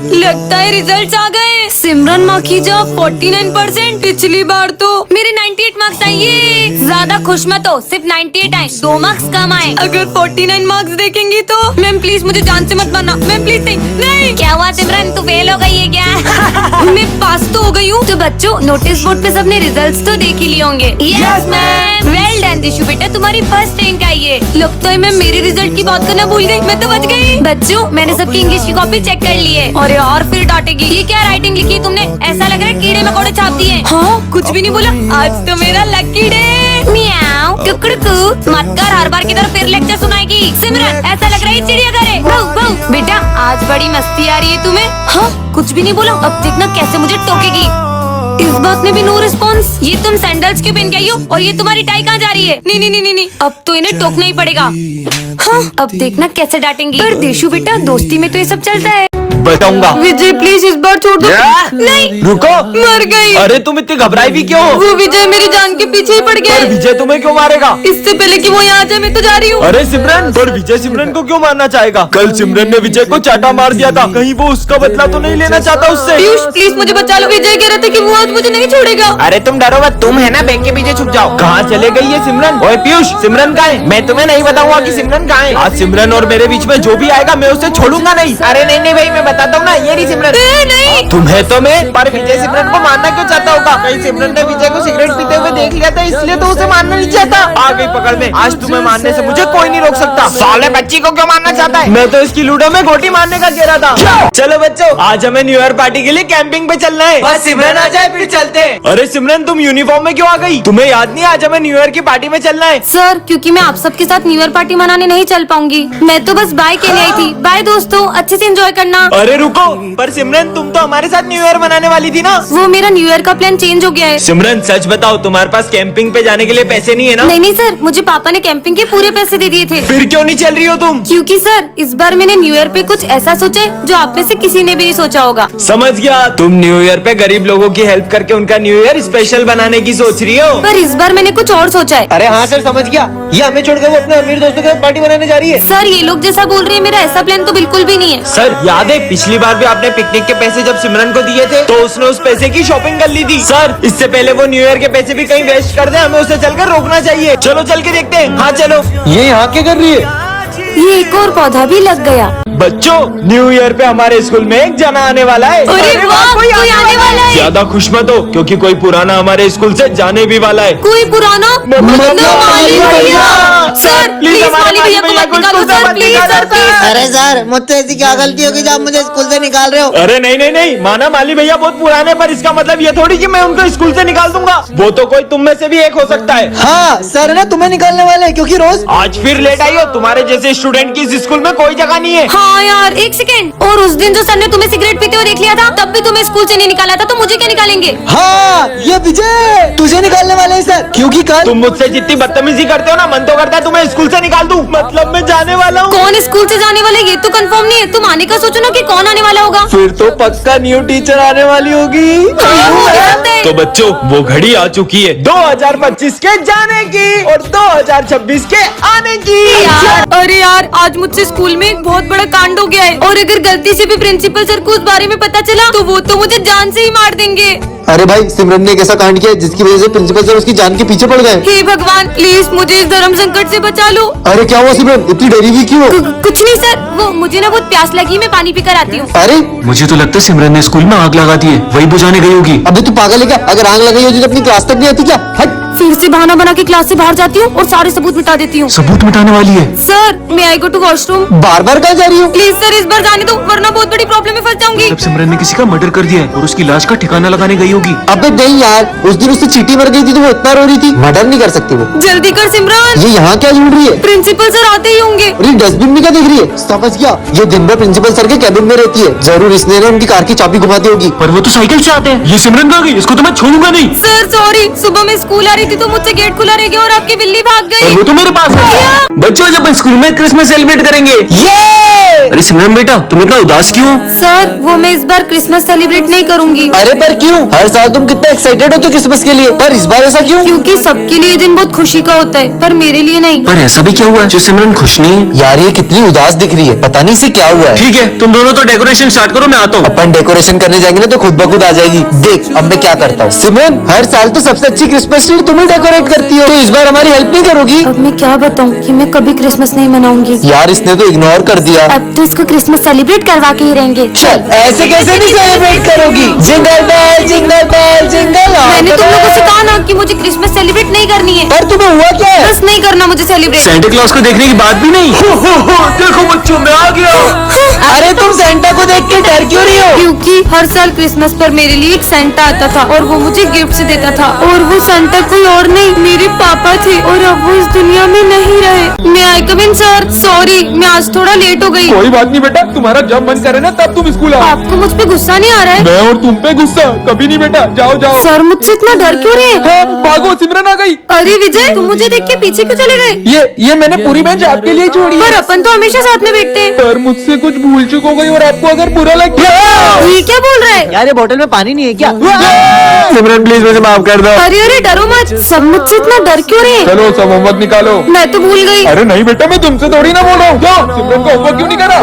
लगता है रिजल्ट्स आ गए। सिमरन माखीजा 49%। पिछली बार तो मेरे 98 मार्क्स आए। ज्यादा खुश मत हो, सिर्फ 98 आए, 2 मार्क्स कम आए। अगर 49 मार्क्स देखेंगी तो मैम प्लीज मुझे जान से मत मारना। मैम प्लीज नहीं। क्या हुआ सिमरन, तू फेल हो गई है क्या? मैं पास तो हो गई हूँ। तो बच्चों नोटिस बोर्ड पे सबने रिजल्ट्स तो देख ही लिए होंगे। Yes ma'am. वेल डन दिशु बेटा, तुम्हारी फर्स्ट रैंक आई है। लगता है मैं मेरे रिजल्ट की बात करना भूल गई, मैं तो बच गई। बच्चों मैंने सबकी इंग्लिश की कॉपी चेक कर ली है। और यार फिर डांटेगी, ये क्या राइटिंग लिखी है तुमने? ऐसा लग रहा है कीड़े मकोड़े छाप दिए। हाँ कुछ भी नहीं बोला, आज तो मेरा लकी डे। मियाओ कुकड़कू मत कर, हर बार की तरह फिर लेक्चर सुनाएगी। सिमरन ऐसा लग रहा है चिड़ियाघर है। बेटा आज बड़ी मस्ती आ रही है तुम्हें। हाँ कुछ भी नहीं बोला, अब देखना कैसे मुझे टोकेगी। इस बात में भी नो रिस्पॉन्स। ये तुम सैंडल्स क्यों पहन के आई हो? और ये तुम्हारी टाई कहाँ जा रही है? नहीं, अब तो इन्हें टोकना ही पड़ेगा। हाँ अब देखना कैसे डांटेंगी। पर देशु बेटा दोस्ती में तो ये सब चलता है। बताऊंगा। विजय प्लीज इस बार छोड़ दो। नहीं रुको, मर गई। अरे तुम इतनी घबराई भी क्यों? वो विजय मेरी जान के पीछे ही पड़ गया। पर विजय तुम्हें क्यों मारेगा? इससे पहले कि वो यहाँ आ जाए मैं तो जा रही हूँ। अरे सिमरन, पर विजय सिमरन को क्यों मारना चाहेगा? कल सिमरन ने विजय को चाटा मार दिया था, कहीं वो उसका बदला तो नहीं लेना चाहता उससे? पीयूष प्लीज मुझे बचा लो। विजय कह रहे थे कि वो आज मुझे नहीं छोड़ेगा। अरे तुम डरो मत, तुम है ना बैंक के पीछे छुप जाओ। कहाँ चले गई है सिमरन? ओए पीयूष, सिमरन कहाँ है? मैं तुम्हें नहीं बताऊंगा कि सिमरन कहाँ है। आज सिमरन और मेरे बीच में जो भी आएगा मैं उसे छोड़ूंगा नहीं। अरे नहीं भाई, मैं बताता हूँ ना, ये रही सिमरन। नहीं तुम्हें तो मैं, पर विजय सिमरन को मारना क्यों चाहता होगा? कहीं सिमरन ने विजय को सिगरेट पीते हुए देख लिया था, इसलिए तो उसे मारना नहीं चाहता। आ गई पकड़ में। आज तुम्हें मारने से मुझे कोई नहीं रोक सकता। साले बच्ची को क्यों मारना चाहता है? मैं तो इसकी लूडो में गोटी मारने का कह रहा था। चलो बच्चों, आज हमें न्यू ईयर पार्टी के लिए कैंपिंग पे चलना है। बस सिमरन आ जाए फिर चलते हैं। अरे सिमरन तुम यूनिफॉर्म में क्यों आ गई? तुम्हें याद नहीं आज हमें न्यू ईयर की पार्टी में चलना है? सर क्योंकि मैं आप सबके साथ न्यू ईयर पार्टी मनाने नहीं चल पाऊंगी। मैं तो बस बाय कहने आई थी। बाय दोस्तों, अच्छे से एंजॉय करना। अरे रुको, पर सिमरन तुम तो हमारे साथ न्यू ईयर मनाने वाली थी ना? वो मेरा न्यू ईयर का प्लान चेंज हो गया है। सिमरन सच बताओ, तुम्हारे पास कैंपिंग पे जाने के लिए पैसे नहीं है ना? नहीं सर, मुझे पापा ने कैंपिंग के पूरे पैसे दे दिए थे। फिर क्यों नहीं चल रही हो तुम? क्योंकि सर इस बार मैंने न्यू ईयर पे कुछ ऐसा सोचा है जो आप में से किसी ने भी नहीं सोचा होगा। समझ गया, तुम न्यू ईयर पे गरीब लोगों की हेल्प करके उनका न्यू ईयर स्पेशल बनाने की सोच रही हो। पर इस बार मैंने कुछ और सोचा है। अरे हाँ सर, समझ गया। ये हमें छोड़कर वो अपने अमीर दोस्तों के साथ पार्टी बनाने जा रही है। सर ये लोग जैसा बोल रहे हैं, मेरा ऐसा प्लान तो बिल्कुल भी नहीं है। सर याद है पिछली बार भी आपने पिकनिक के पैसे जब सिमरन को दिए थे तो उसने उस पैसे की शॉपिंग कर ली थी। सर इससे पहले वो न्यू ईयर के पैसे भी कहीं वेस्ट कर दे, हमें उसे चलकर रोकना चाहिए। चलो चल के देखते हैं। हाँ चलो। ये यहाँ क्या कर रही है? ये एक और पौधा भी लग गया। बच्चों न्यू ईयर पे हमारे स्कूल में एक जना आने वाला है। अरे वाह, कोई आने वाला है। ज्यादा खुश मत हो, क्योंकि कोई पुराना हमारे स्कूल से जाने भी वाला है। कोई पुराना? माली भैया। सर प्लीज माली भैया को मत निकालो सर, प्लीज सर प्लीज। अरे सर मुझसे ऐसी क्या गलती होगी जो आप मुझे स्कूल से निकाल रहे हो? अरे नहीं, माना माली भैया बहुत पुराने, पर इसका मतलब ये थोड़ी कि मैं उनको स्कूल से निकाल दूंगा। वो तो कोई तुम में से भी एक हो सकता है। हाँ सर ना तुम्हें निकालने वाले हैं, क्योंकि रोज आज फिर लेट आई हो। तुम्हारे जैसे स्टूडेंट की इस स्कूल में कोई जगह नहीं है। हाँ यार एक सेकेंड, और उस दिन जो सर ने तुम्हें सिगरेट पीते हुए देख लिया था, तब भी तुम्हें स्कूल से नहीं निकाला था, तो मुझे क्या निकालेंगे? हाँ ये विजय तुझे निकालने वाले हैं सर, क्योंकि कल तुम मुझसे जितनी बदतमीजी करते हो ना, मन तो करता है तुम्हें स्कूल से निकाल दूं। मतलब मैं जाने वाला हूँ। कौन स्कूल से जाने वाला है ये तो कंफर्म नहीं है। तुम आने का सोचो ना कि कौन आने वाला होगा। फिर तो पक्का न्यू टीचर आने वाली होगी। मुझे पता है। तो बच्चों वो घड़ी आ चुकी है 2025 के जाने की और 2026 के आने की। अरे यार आज मुझसे स्कूल में एक बहुत बड़ा कांड हो गया है, और अगर गलती से भी प्रिंसिपल सर को उस बारे में पता चला तो वो तो मुझे जान से ही मार देंगे। अरे भाई सिमरन ने एक ऐसा कांड किया जिसकी वजह से प्रिंसिपल सर उसकी जान के पीछे पड़ गए। हे भगवान प्लीज मुझे इस धर्म संकट से बचा लो। अरे क्या हुआ सिमरन, इतनी डरी हुई क्यों? कुछ नहीं सर, वो मुझे ना बहुत प्यास लगी, मैं पानी पीकर आती हूँ। अरे मुझे तो लगता है सिमरन ने स्कूल में आग लगा दी है, वही बुझाने गई होगी। अबे तू पागल है क्या? अगर आग लगाई होती तो अपनी क्लास तक नहीं आती क्या? हट। फिर से बहाना बना के क्लास से बाहर जाती हूँ और सारे सबूत मिटा देती हूँ। सबूत मिटाने वाली है? सर मैं आई गो टू वॉशरूम। बार बार कहाँ जा रही हो? प्लीज सर इस बार जाने दो, वरना बहुत बड़ी प्रॉब्लम में फंस जाऊंगी। जब सिमरन ने किसी का मर्डर कर दिया है और उसकी लाश का ठिकाना लगाने गई होगी। अबे नहीं यार, उस दिन उससे चींटी मर गई थी तो वो इतना रो रही थी। मर्डर नहीं कर सकती वो। जल्दी कर सिमरन। ये यहाँ क्या ढूंढ रही है? प्रिंसिपल सर आते ही होंगे। अरे डस्टबिन में क्या देख रही है? समझ गया, ये दिन भर प्रिंसिपल सर के कैबिन में रहती है। जरूर इसने ना उनकी कार की चाबी घुमाती होगी। पर वो तो साइकिल से आते हैं। ये सिमरन कहाँ गई? इसको तो मैं छोड़ूंगा नहीं। सर सॉरी, सुबह मैं स्कूल आ रही थी तो मुझसे गेट खुला रह गया और आपकी बिल्ली भाग और गई। वो तो मेरे पास है। बच्चों जब स्कूल में क्रिसमस सेलिब्रेट करेंगे। ये अरे सिमरन बेटा तुम इतना उदास क्यों? सर वो मैं इस बार क्रिसमस सेलिब्रेट नहीं करूंगी अरे पर क्यों? हर साल तुम कितना एक्साइटेड हो तो क्रिसमस के लिए, पर इस बार ऐसा क्यों? क्योंकि सबके लिए ये दिन बहुत खुशी का होता है पर मेरे लिए नहीं। पर ऐसा भी क्या हुआ है जो सिमरन खुश नहीं है? यार ये कितनी उदास दिख रही है, पता नहीं इसे क्या हुआ है। ठीक है, तुम दोनों तो डेकोरेशन स्टार्ट करो, मैं आता हूँ। अपन डेकोरेशन करने जाएंगे ना तो खुद ब खुद आ जाएगी। देख अब मैं क्या करता हूँ। सिमरन हर साल तो सबसे अच्छी क्रिसमस ट्री तुम ही डेकोरेट करती हो, तो इस बार हमारी हेल्प नहीं करोगी? अब मैं क्या बताऊँ कि मैं कभी क्रिसमस नहीं मनाऊंगी। यार इसने तो इग्नोर कर दिया। अब तो इसको क्रिसमस सेलिब्रेट करवा के ही रहेंगे। चल ऐसे कैसे नहीं सेलिब्रेट करोगी? Jingle bell jingle bell jingle all मैंने द तुम लोगों वे। से कहा ना कि मुझे क्रिसमस सेलिब्रेट नहीं करनी है। पर तुम्हें हुआ क्या है? बस नहीं करना मुझे सेलिब्रेट। सेंटा क्लॉज को देखने की बात भी नहीं। देखो बच्चों, मैं आ गया। अरे तुम सेंटा को देख के डर क्यों रही हो? क्योंकि हर साल क्रिसमस पर मेरे लिए एक सेंटा आता था और वो मुझे गिफ्ट्स देता था और वो सेंटा कोई और नहीं मेरे पापा थे और अब वो इस दुनिया में नहीं रहे। मैं आई कम इन सर? सॉरी मैं आज थोड़ा लेट हो गई। कोई बात नहीं बेटा, तुम्हारा जब मन करे ना तब तुम स्कूल आओ। आपको मुझ पे गुस्सा नहीं आ रहा है? मैं और तुम पे गुस्सा कभी नहीं बेटा, जाओ जाओ। सर मुझसे इतना डर क्यों रहे? हाँ, भागो सिमरन आ गई। अरे विजय तुम मुझे देख के पीछे क्यों चले गए? ये मैंने पूरी बेंच आपके लिए छोड़ी पर है। अपन तो हमेशा साथ में बैठते हैं। पर मुझसे कुछ भूल चुक हो गई और आपको अगर बुरा लग गया। ये क्या बोल रहा है? यार ये बोतल में पानी नहीं है क्या? सिमरन प्लीज मुझे माफ कर दो। अरे अरे डरो मत। सब मुझसे इतना डर क्यों रहे? चलो सब होमवर्क निकालो। मैं तो भूल गई। अरे नहीं बेटा, मैं तुमसे थोड़ी ना बोल रहा हूँ। क्यों सिमरन को होमवर्क क्यों नहीं करा?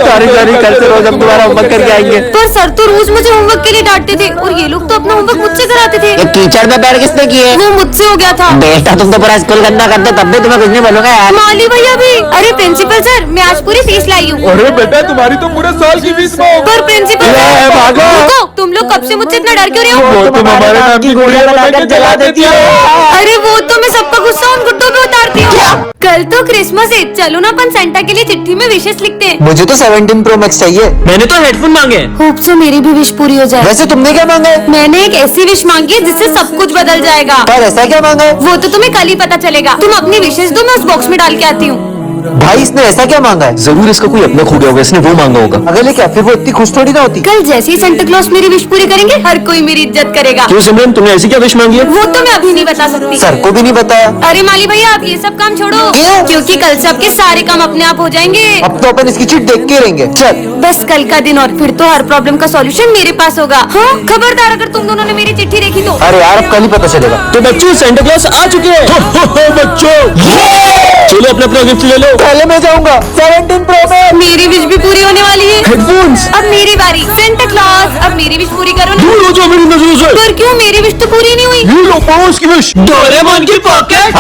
सॉरी सॉरी, कल से रोज हम तुम्हारा होमवर्क करके आएंगे। पर सर तो रोज मुझे होमवर्क के लिए डांटते थे और ये लोग तो अपना होमवर्क मुझसे कराते थे। ये कीचड़ में पैर किसने किए? वो मुझसे हो गया था। बेटा तुम तो पूरा स्कूल गंदा करते तब भी तुम्हें कुछ नहीं बोलूंगा यार। माली भैया भी। अरे प्रिंसिपल सर मैं आज पूरी फीस लाई हूँ। अरे बेटा तुम्हारी तो पूरे साल की फीस मांग। पर प्रिंसिपल सर भागो। रुको, तुम लोग कब से मुझसे इतना डर क्यों रहे हो? वो तुम हमारे नाम की गुड़िया बनाकर जला देती है। अरे वो तो मैं सबका गुस्सा उन गुड्डों पे उतारती हूँ। कल तो क्रिसमस है, चलो ना अपन सेंटा के लिए चिट्ठी में विशेष लिखते हैं। मुझे तो 17 प्रो मैक्स चाहिए। मैंने तो हेडफोन मांगे हैं। होप से मेरी भी विश पूरी हो जाए। वैसे तुमने क्या मांगा है? मैंने एक ऐसी विश मांगी है जिससे सब कुछ बदल जाएगा। पर ऐसा क्या मांगा है? वो तो तुम्हें कल ही पता चलेगा। तुम अपनी विशेष दो, मैं उस बॉक्स में डाल के आती हूँ। भाई इसने ऐसा क्या मांगा है? जरूर इसका कोई अपना खो गया होगा, इसने वो मांगा होगा। अगले क्या फिर वो इतनी खुश थोड़ी ना होती। कल जैसे ही सेंटा क्लॉज मेरी विश पूरी करेंगे हर कोई मेरी इज्जत करेगा। क्यों सिमरन, तुमने ऐसी क्या विश मांगी है? वो तो मैं अभी नहीं बता सकती। सर को भी नहीं बताया। अरे माली भैया आप ये सब काम छोड़ो। क्यों? क्योंकि कल से आपके सारे काम अपने आप हो जाएंगे। अब तो अपन इसकी चिट देख के रहेंगे। चल बस कल का दिन और फिर तो हर प्रॉब्लम का सॉल्यूशन मेरे पास होगा। हाँ खबरदार अगर तुम दोनों ने मेरी चिट्ठी देखी तो। अरे यार अब कल ही पता चलेगा। तो बच्चों सेंटा क्लॉज आ चुके हैं। बच्चों चलो अपना अपना गिफ्ट ले लो। पहले मैं जाऊंगा 17 प्रो में। मेरी विश भी पूरी होने वाली है। हेडफोन्स। अब मेरी बारी। सेंटा क्लॉज अब मेरी विश पूरी करो ना। दूर हो जाओ मेरी नजरों से। पर क्यों मेरी विश तो पूरी नहीं हुई? ये लो पड़ोस की विश। डोरेमोन की पॉकेट।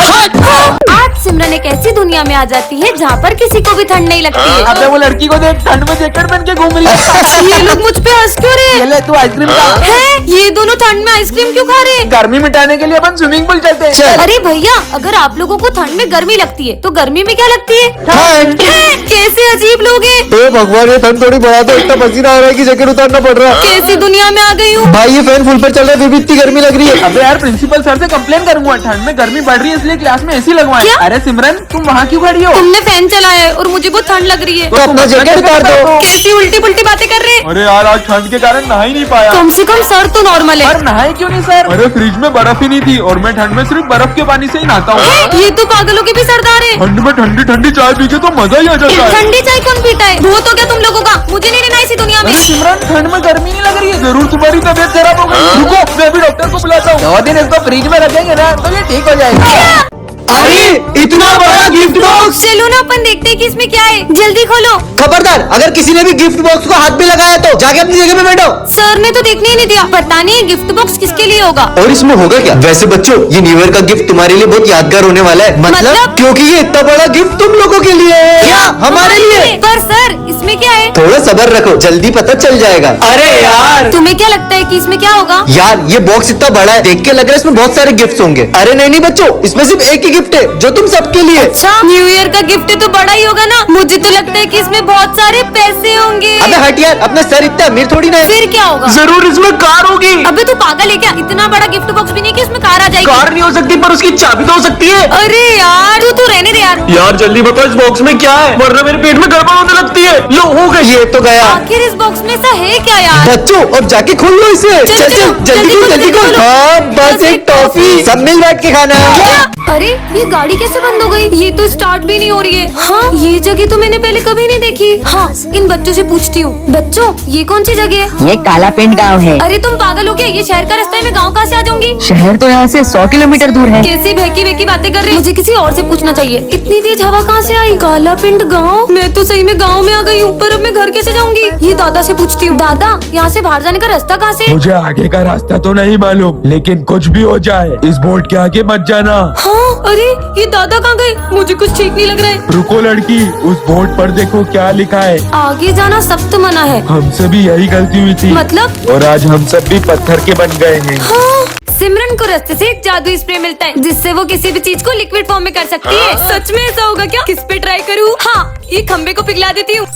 आज सिमरन एक ऐसी दुनिया में आ जाती है जहाँ पर किसी को भी ठंड नहीं लगती है। अब वो लड़की को देख ठंड में जैकेट पहन के घूम रही है। ये लोग मुझ पे हंस क्यों रहे ये ले तू आइसक्रीम खा। हैं? ये दोनों ठंड में आइसक्रीम क्यों खा रहे हैं? गर्मी मिटाने के लिए अपन स्विमिंग पूल चलते हैं। अरे भैया अगर आप लोगों को ठंड में गर्मी लगती है तो गर्मी में क्या लगती है? ठंड। हैं? कैसे अजीब लोग हैं। हे भगवान ये ठंड थोड़ी बढ़ा दो, इतना पसीना आ रहा है कि जैकेट उतारना पड़ रहा है। कैसी दुनिया में आ गई हूँ। भाई ये फैन फुल पर चल रहा है फिर भी इतनी गर्मी लग रही है। अबे यार प्रिंसिपल सर से कंप्लेन करूंगा, ठंड में गर्मी बढ़ रही है इसलिए क्लास में एसी लगवाएं। क्या? अरे सिमरन तुम वहाँ क्यों खड़ी हो? तुमने फैन चलाया है और मुझे बहुत ठंड लग रही है। तो अपना जैकेट उतार दो। कैसी उल्टी पुल्टी बातें कर रहे हैं। अरे यार आज ठंड के कारण नहा ही नहीं पाया। कम से कम सर तो नॉर्मल है। पर नहाए क्यों नहीं सर? अरे फ्रिज में बर्फ ही नहीं थी और मैं ठंड में सिर्फ बर्फ के पानी से ही नहाता हूँ। हैं? ये तो पागलों के भी सरदार है। ठंड में ठंडी ठंडी चाय पी के तो मजा ही आ जाता है। ठंडी चाय कौन पीता है? बहुत हो गया तुम लोगों का, मुझे नहीं रहना इसी दुनिया में। अरे सिमरन ठंड में गर्मी नहीं लग रही है? जरूर तुम्हारी तबीयत खराब हो गई। रुको मैं अभी डॉक्टर को बुलाता हूँ। 2 दिन इसको फ्रिज में रखेंगे ना तो ये ठीक हो जाएगा। अरे इतना बड़ा गिफ्ट बॉक्स। चलो ना अपन देखते हैं कि इसमें क्या है। जल्दी खोलो। खबरदार अगर किसी ने भी गिफ्ट बॉक्स को हाथ भी लगाया तो जाके अपनी जगह पे बैठो। सर ने तो देखने ही नहीं दिया। पता नहीं गिफ्ट बॉक्स किसके लिए होगा। और इसमें होगा क्या? वैसे बच्चों ये न्यू ईयर का गिफ्ट तुम्हारे लिए बहुत यादगार होने वाला है। मतलब? क्योंकि ये इतना बड़ा गिफ्ट तुम लोगों के लिए है। क्या? हमारे लिए। पर सर इसमें क्या है? थोड़ा सब्र रखो जल्दी पता चल जाएगा। अरे यार तुम्हें क्या लगता है कि इसमें क्या होगा? यार ये बॉक्स इतना बड़ा है, देख के लग रहा है इसमें बहुत सारे गिफ्ट होंगे। अरे नहीं बच्चों, इसमें सिर्फ एक ही गिफ्ट है जो तुम सबके लिए। अच्छा न्यू ईयर का गिफ्ट तो बड़ा ही होगा ना। मुझे तो लगता है कि इसमें बहुत सारे पैसे होंगे। अबे हट यार, अपना सर इतना अमीर थोड़ी ना है। फिर क्या होगा? जरूर इसमें कार होगी। अबे तू पागल है क्या? इतना बड़ा गिफ्ट बॉक्स भी नहीं कि इसमें कार आ जाएगी। कार नहीं हो सकती पर उसकी चाबी तो हो सकती है। अरे यार तू रहने दे यार। यार जल्दी बताओ इस बॉक्स में क्या है, वरना मेरे पेट में गड़बड़ होने लगती है। लो हो गई। ये तो गया। आखिर इस बॉक्स में ऐसा है क्या यार? बच्चों अब जाके खोल लो इसे। चल, जल्दी जल्दी खोल खोल, जल्दी खोल। जल्दी खोलो। हाँ बस एक टॉफी, सब मिल बैठ के खाना। क्या? अरे ये गाड़ी कैसे बंद हो गई? ये तो स्टार्ट भी नहीं हो रही है। हाँ, ये जगह तो मैंने पहले कभी नहीं देखी। हाँ, इन बच्चों से पूछती हूँ। बच्चों, ये कौन सी जगह है? ये काला पिंड गाँव है। अरे तुम पागल हो क्या? ये शहर का रास्ता है, मैं गाँव कहाँ से आ जाऊंगी? शहर तो यहाँ से 100 किलोमीटर दूर है। कैसी बहकी बहकी बातें कर रहे हैं? मुझे किसी और से पूछना चाहिए। इतनी तेज हवा कहाँ से आई? काला पिंड गाँव? मैं तो सही में गाँव में आ गई हूँ, पर अब मैं घर कैसे जाऊंगी? ये दादा से पूछती हूँ। दादा, यहाँ से बाहर जाने का रास्ता कहाँ से? मुझे आगे का रास्ता तो नहीं मालूम, लेकिन कुछ भी हो जाए इस बोर्ड के आगे मत जाना। हाँ, अरे ये दादा कहाँ गए? मुझे कुछ ठीक नहीं लग रहा है। रुको लड़की, उस बोर्ड पर देखो क्या लिखा है। आगे जाना सख्त मना है। हमसे भी यही गलती हुई थी, मतलब? और आज हम सब भी पत्थर के बन गए हैं। हाँ, सिमरन को रास्ते से एक जादुई स्प्रे मिलता है, जिससे वो किसी भी चीज को लिक्विड फॉर्म में कर सकती है। सच में ऐसा होगा क्या? किस पे ट्राई करूँ? हाँ, ये खम्बे को पिघला देती हूँ।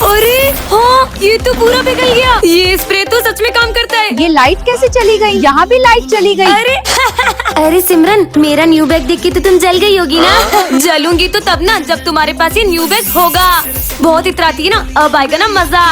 अरे हाँ, ये तो पूरा पिघल गया। ये स्प्रे तो सच में काम करता है। ये लाइट कैसे चली गई? यहाँ भी लाइट चली गई। अरे अरे सिमरन, मेरा न्यू बैग देख के तो तुम जल गई होगी ना? जलूंगी तो तब ना, जब तुम्हारे पास ये न्यू बैग होगा। बहुत इतराती है ना, अब आएगा ना मजा।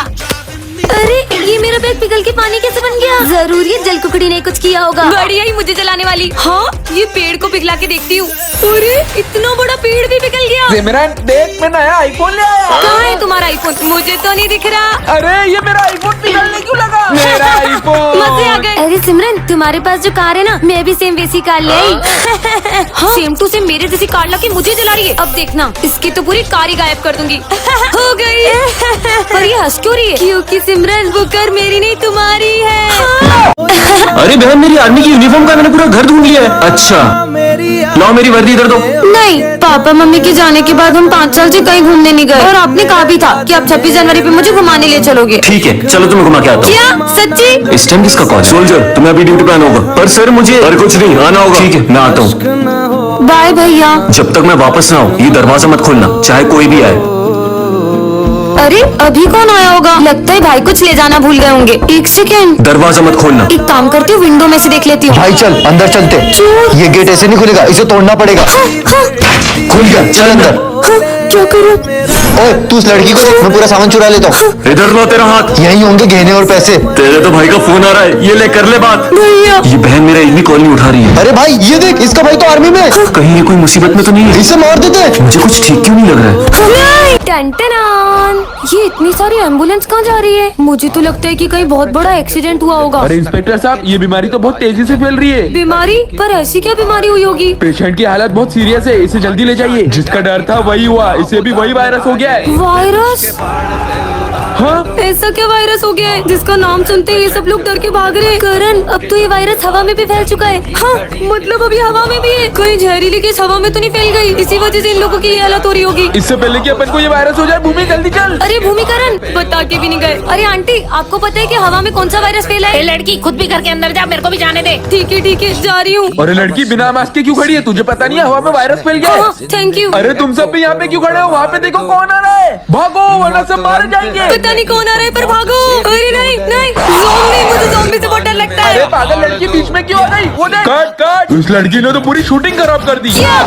अरे ये मेरा बैग पिघल के पानी कैसे बन गया? जरूर ये जल कुकड़ी ने कुछ किया होगा। बढ़िया ही मुझे जलाने वाली। हाँ, ये पेड़ को पिघला के देखती हूँ। अरे इतना बड़ा पेड़ भी पिघल गया। सिमरन देख, मैं नया आईफोन ले आया। कहाँ है तुम्हारा आईफोन? मुझे तो नहीं दिख रहा। अरे ये मेरा आईफोन पिघलने क्यों लगा? मेरा आईफोन। मजे आ गए। अरे सिमरन, तुम्हारे पास जो कार है ना, मैं भी सेम वैसी कार ले आई। हाँ, सेम टू सेम मेरे जैसी कार लाके मुझे जला रही है। अब देखना, इसकी तो पूरी कार ही गायब कर दूंगी। हो गई। पर ये हंस क्यों रही है? क्योंकि सिमरन, वो कार मेरी नहीं तुम्हारी है। अरे बहन, मेरी आर्मी की यूनिफॉर्म का मैंने पूरा घर ढूंढ लिया है। अच्छा, लाओ मेरी वर्दी इधर दो। नहीं, पापा मम्मी के जाने के बाद हम 5 साल से कहीं घूमने नहीं गए, और आपने कहा भी था कि आप 26 जनवरी पे मुझे घुमाने ले चलोगे। ठीक है, चलो तुम्हें घुमा के आता हूँ। क्या सच्ची? इस टाइम किसका कॉल? सोल्जर, तुम्हें अभी ड्यूटी पे आना होगा। पर सर मुझे और कुछ नहीं, आना होगा। ठीक है, मैं आता हूँ। बाय भैया। जब तक मैं वापस ना आऊँ, ये दरवाजा मत खोलना, चाहे कोई भी आए। अरे अभी कौन आया होगा? लगता है भाई कुछ ले जाना भूल गए होंगे। एक सेकेंड, दरवाजा मत खोलना। एक काम करती हूँ, विंडो में से देख लेती हूँ। भाई चल अंदर चलते। ये गेट ऐसे नहीं खुलेगा, इसे तोड़ना पड़ेगा। खुल गया, चल अंदर। क्या करूँ? ओए, तू उस लड़की को देख, मैं पूरा सामान चुरा लेता हूँ। इधर लो तेरा हाथ। यही होंगे गहने और पैसे। तेरे तो भाई का फोन आ रहा है, ये ले कर ले बात। भैया, ये बहन मेरा एक भी कॉल नहीं उठा रही है। अरे भाई ये देख, इसका भाई तो आर्मी में है। कहीं ये कोई मुसीबत में तो नहीं है? इसे मार देते हैं। मुझे कुछ ठीक क्यों नहीं लग रहा है। टन-टनान, ये इतनी सारी एम्बुलेंस कहाँ जा रही है? मुझे तो लगता है कि कहीं बहुत बड़ा एक्सीडेंट हुआ होगा। अरे इंस्पेक्टर साहब, ये बीमारी तो बहुत तेजी से फैल रही है। बीमारी? पर ऐसी क्या बीमारी हुई होगी? पेशेंट की हालत बहुत सीरियस है, इसे जल्दी ले जाइए। जिसका डर था वही हुआ, इसे भी वही वायरस हो गया है। वायरस? हाँ, ऐसा क्या वायरस हो गया है जिसका नाम सुनते ही सब लोग डर के भाग रहे हैं? करण, अब तो ये वायरस हवा में भी फैल चुका है। हाँ, मतलब अभी हवा में भी है। कहीं जहरीली गैस हवा में तो नहीं फैल गई? इसी वजह से इन लोगों की ये हालत हो रही होगी। इससे पहले कि अपन को ये वायरस हो जाए, भूमि जल्दी चल। अरे भूमिकरण, बता के भी नहीं गए। अरे आंटी, आपको पता है कि हवा में कौन सा वायरस फैला है? लड़की, खुद भी घर के अंदर जा, मेरे को भी जाने दे। ठीक है, जा रही हूँ। अरे लड़की, बिना मास्क के क्यों खड़ी है? तुझे पता नहीं है हवा में वायरस फैल गया है? Thank you. अरे तुम सब भी यहाँ पे क्यों खड़े हो? वहाँ पे देखो कौन आ रहा है। भागो वरना सब मारे जाएंगे। पता नहीं कौन आ रहा है, पर भागो। अरे नहीं, ज़ॉम्बी, मुझे ज़ॉम्बी से बहुत डर लगता है। अरे पागल लड़की बीच में क्यों आ गई? वो देख। कट। उस लड़की ने तो पूरी शूटिंग खराब कर दी। क्या?